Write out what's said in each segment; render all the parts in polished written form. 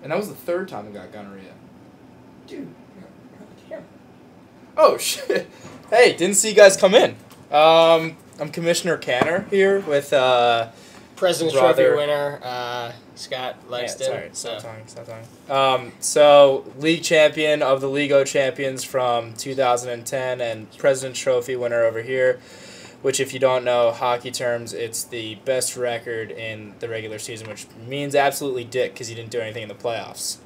And that was the third time I got gonorrhea. Dude, damn. Oh, shit. Hey, didn't see you guys come in. I'm Commissioner Canner here with President's brother. Trophy winner, Scott Lexton. Stop talking. So, league champion of the LoC champions from 2010 and President's Trophy winner over here, which if you don't know hockey terms, it's the best record in the regular season, which means absolutely dick because you didn't do anything in the playoffs.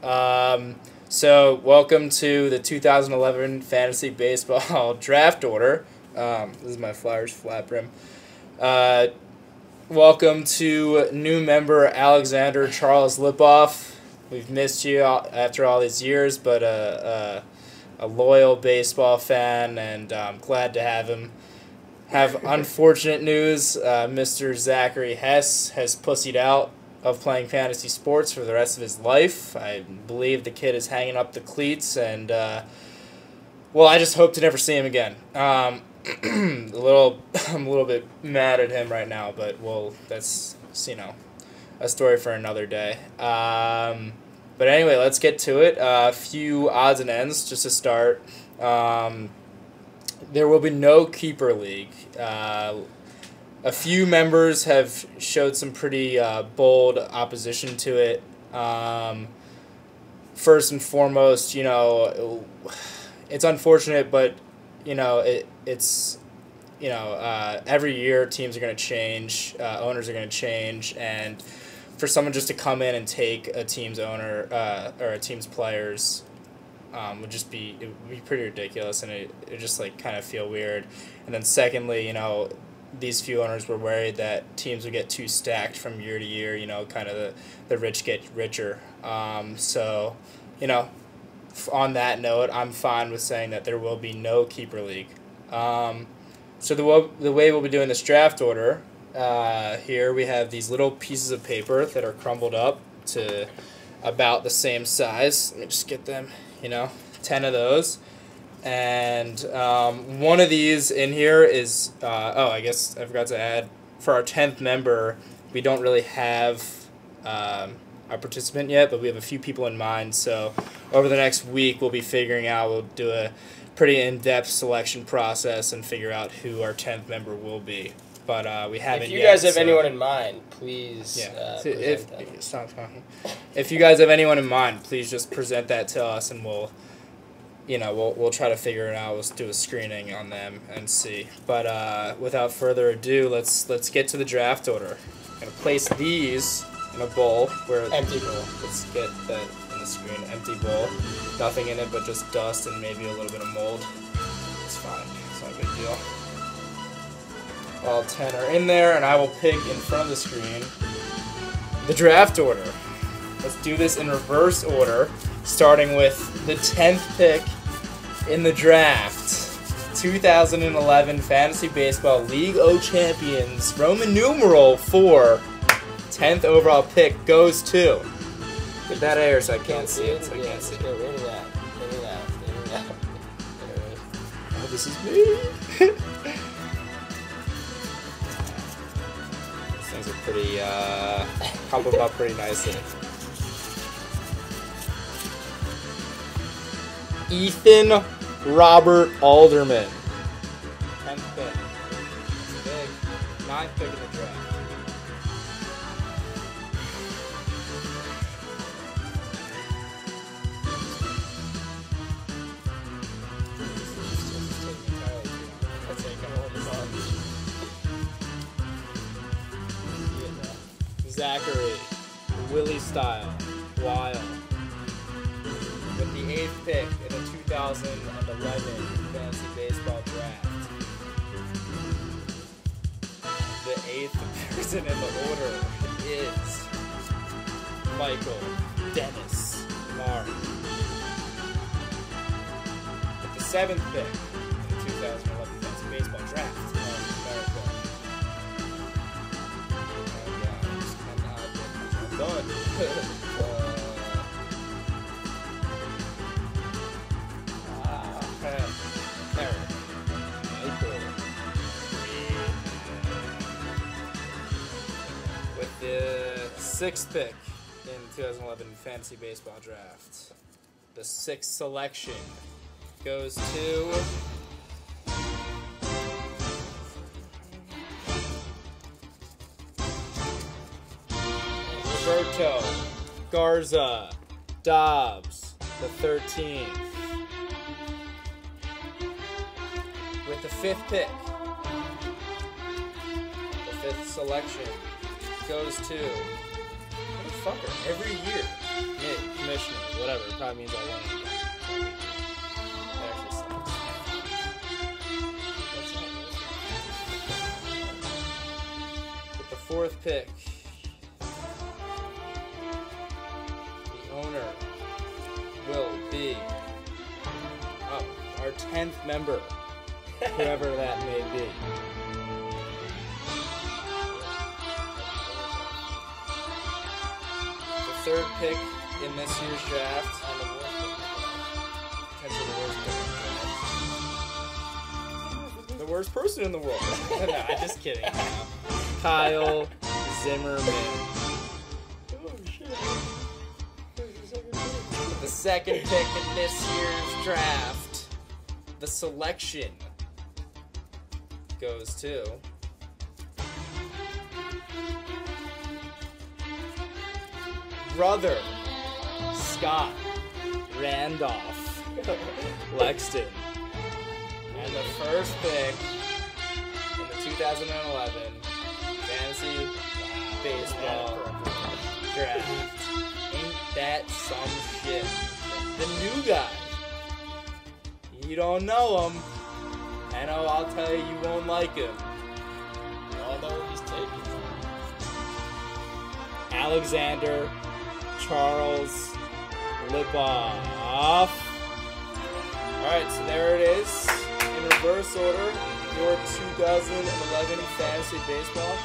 So, welcome to the 2011 Fantasy Baseball Draft Order. This is my Flyers flat brim. Welcome to new member Alexander Charles Lipoff. We've missed you after all these years, but a loyal baseball fan, and I'm glad to have him. Have unfortunate news. Mr. Zachary Hess has pussied out of playing fantasy sports for the rest of his life. I believe the kid is hanging up the cleats, and well, I just hope to never see him again. I'm a little bit mad at him right now, but that's a story for another day. But anyway, let's get to it. A few odds and ends just to start. There will be no keeper league. A few members have showed some pretty bold opposition to it. First and foremost, it's unfortunate, but it's every year teams are going to change, owners are going to change, and for someone just to come in and take a team's owner or a team's players would be pretty ridiculous, and it just kind of feel weird. And then secondly, these few owners were worried that teams would get too stacked from year to year, kind of the rich get richer. So, on that note, I'm fine with saying that there will be no keeper league. So the way we'll be doing this draft order, here we have these little pieces of paper that are crumbled up to about the same size. Let me just get them, 10 of those. And one of these in here is, I guess I forgot to add, for our 10th member, we don't really have our participant yet, but we have a few people in mind. So over the next week, we'll do a pretty in-depth selection process and figure out who our 10th member will be. But we haven't yet. If you guys have anyone in mind, please stop talking. If you guys have anyone in mind, please just present that to us, and we'll try to figure it out. We'll do a screening on them and see. But without further ado, let's get to the draft order. I'm gonna place these in a bowl empty bowl. Let's get that in the screen. Empty bowl. Nothing in it but just dust and maybe a little bit of mold. It's fine. It's not a big deal. All 10 are in there, and I will pick in front of the screen the draft order. Let's do this in reverse order, starting with the 10th pick in the draft. 2011 Fantasy Baseball LoC Champions, Roman numeral 4, 10th overall pick goes to. Get that air so I can't see it. Get rid of that. Oh, this is me. These things are pretty, crumpled them up pretty nicely. Ethan Robert Alderman. 10th pick. Big. 9th pick in the draft. Zachary, Willie Style, Wild, with the 8th pick in the 2011 Fantasy Baseball Draft. The 8th person in the order is Michael Dennis Mark. With the 7th pick in the 2011 Fantasy Baseball Draft. Done. With the 6th pick in 2011 Fantasy Baseball Draft. The 6th selection goes to Roberto Garza Dobbs, the 13th. With the 5th pick, the 5th selection goes to motherfucker every year. Yeah, commissioner, whatever. It probably means I won it again. That actually sucks. With the 4th pick, the owner will be our 10th member, whoever that may be. The 3rd pick in this year's draft, the worst person in the world. No, I'm just kidding. Kyle Zimmerman. The 2nd pick in this year's draft, the selection goes to brother Scott Randolph Lexton. And the 1st pick in the 2011 Fantasy Baseball Draft. Ain't that some shit? The new guy. You don't know him. I know, I'll tell you, you won't like him. We all know what he's taking. Alexander Charles Lipoff. Alright, so there it is. In reverse order, your 2011 Fantasy Baseball.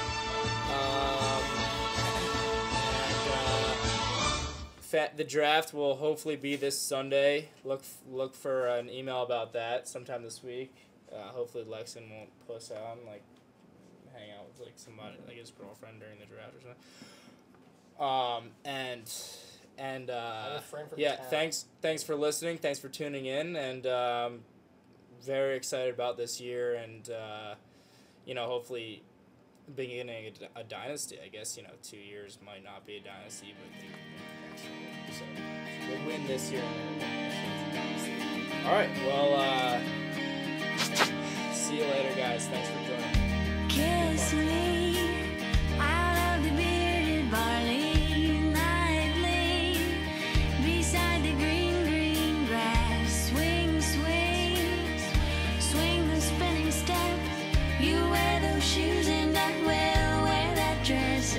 The draft will hopefully be this Sunday. Look for an email about that sometime this week. Hopefully Lexon won't puss out and like hang out with like somebody, like his girlfriend during the draft or something. Yeah, thanks for listening. Thanks for tuning in, and very excited about this year, and hopefully beginning a dynasty. I guess 2 years might not be a dynasty, but so we'll win this year and then all right, well, see you later, guys. Thanks for joining. Kiss me out of the bearded barley nightly, beside the green, green grass. Swing, swing, swing the spinning step. You wear those shoes and I will wear that dress.